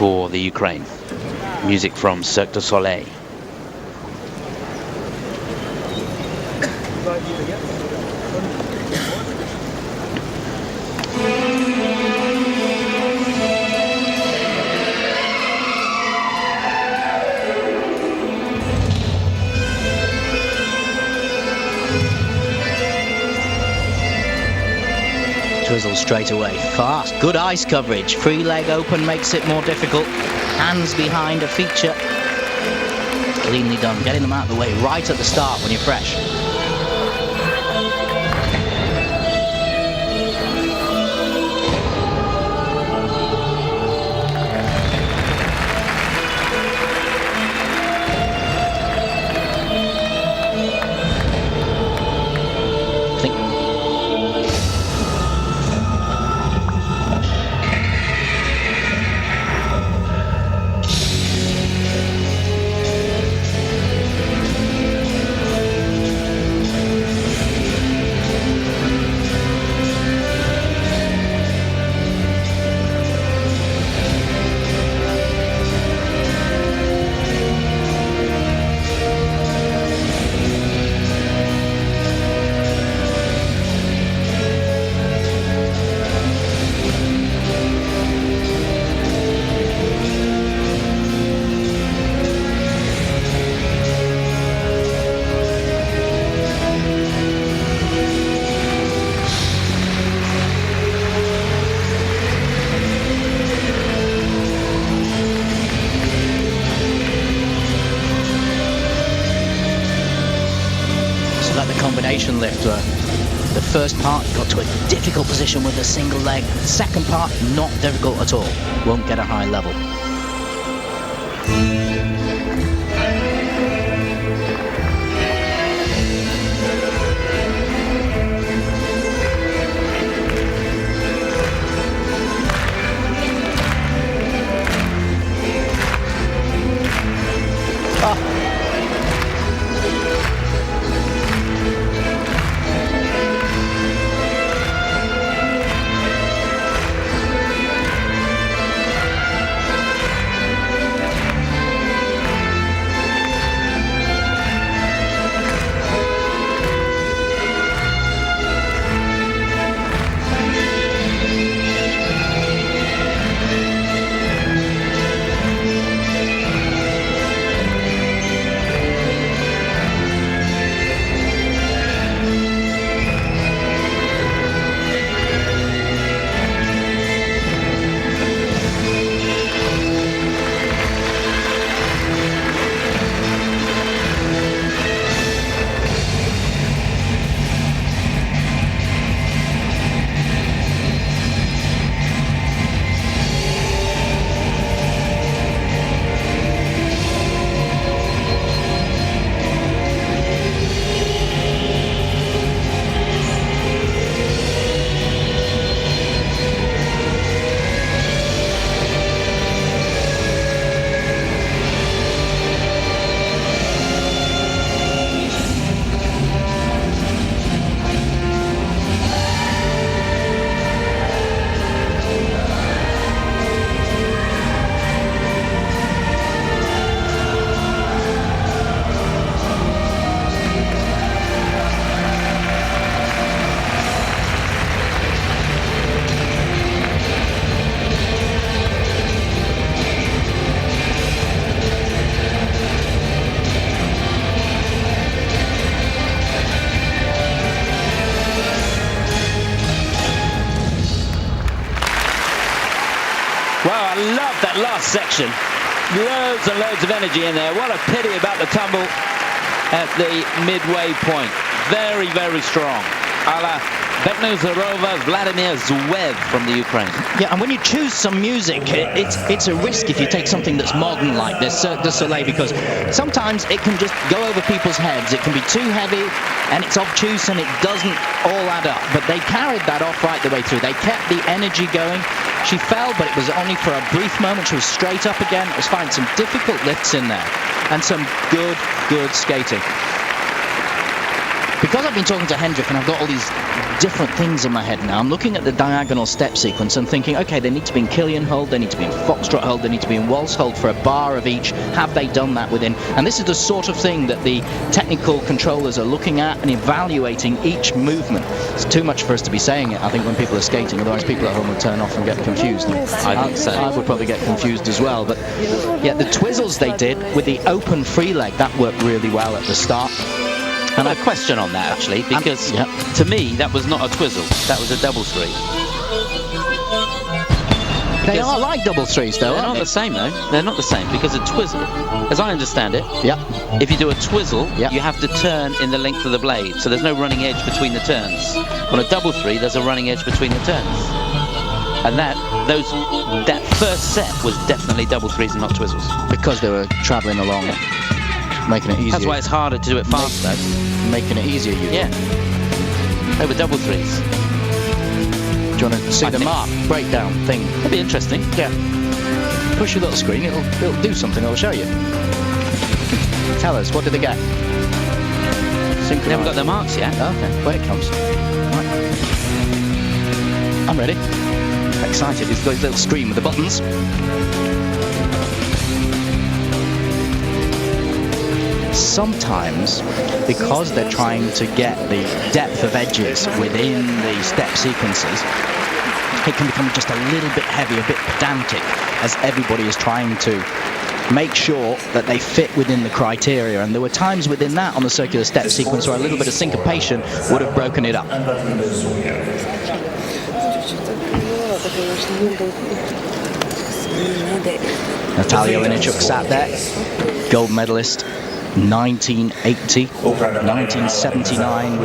for the Ukraine. Music from Cirque du Soleil. Twizzle straight away, fast, good ice coverage, free leg open makes it more difficult, hands behind a feature, cleanly done, getting them out of the way right at the start when you're fresh. Combination lift. The first part got to a difficult position with a single leg. Second part, not difficult at all. Won't get a high level. Wow, I love that last section. Loads and loads of energy in there. What a pity about the tumble at the midway point. Very, very strong. A la Vladimir Zverev from the Ukraine. Yeah, and when you choose some music, it's a risk if you take something that's modern like this, Cirque du Soleil, because sometimes it can just go over people's heads. It can be too heavy, and it's obtuse, and it doesn't all add up. But they carried that off right the way through. They kept the energy going. She fell, but it was only for a brief moment. She was straight up again. It was fine. Some difficult lifts in there, and some good skating. Because I've been talking to Hendrik and I've got all these different things in my head now. I'm looking at the diagonal step sequence and thinking, okay, they need to be in Killian hold, they need to be in Foxtrot hold, they need to be in waltz hold for a bar of each. Have they done that within? And this is the sort of thing that the technical controllers are looking at and evaluating each movement. It's too much for us to be saying it, I think, when people are skating, otherwise people at home would turn off and get confused. I think so. I would probably get confused as well. But yeah, the twizzles they did with the open free leg, that worked really well at the start. And a question on that, actually, because to me, that was not a twizzle. That was a double three. They are like double threes, though, They're aren't not they? the same, though. They're not the same, because a twizzle, as I understand it, if you do a twizzle, you have to turn in the length of the blade, so there's no running edge between the turns. On a double three, there's a running edge between the turns. And that first set was definitely double threes and not twizzles. Because they were travelling along, making it easier. That's why it's harder to do it fast, though. Making it easier, you. Yeah. They were double threes. Do you want to see the mark breakdown thing? That'd be interesting. Yeah. Push your little screen, it'll do something, it'll show you. Tell us, what did they get? They haven't got their marks yet. Okay, well, it comes. Right. I'm ready. Excited. He's got his little screen with the buttons. Sometimes, because they're trying to get the depth of edges within the step sequences, it can become just a little bit heavy, a bit pedantic, as everybody is trying to make sure that they fit within the criteria. And there were times within that on the circular step sequence where a little bit of syncopation would have broken it up. Natalia Linichuk sat there, gold medalist, 1980, 1979 with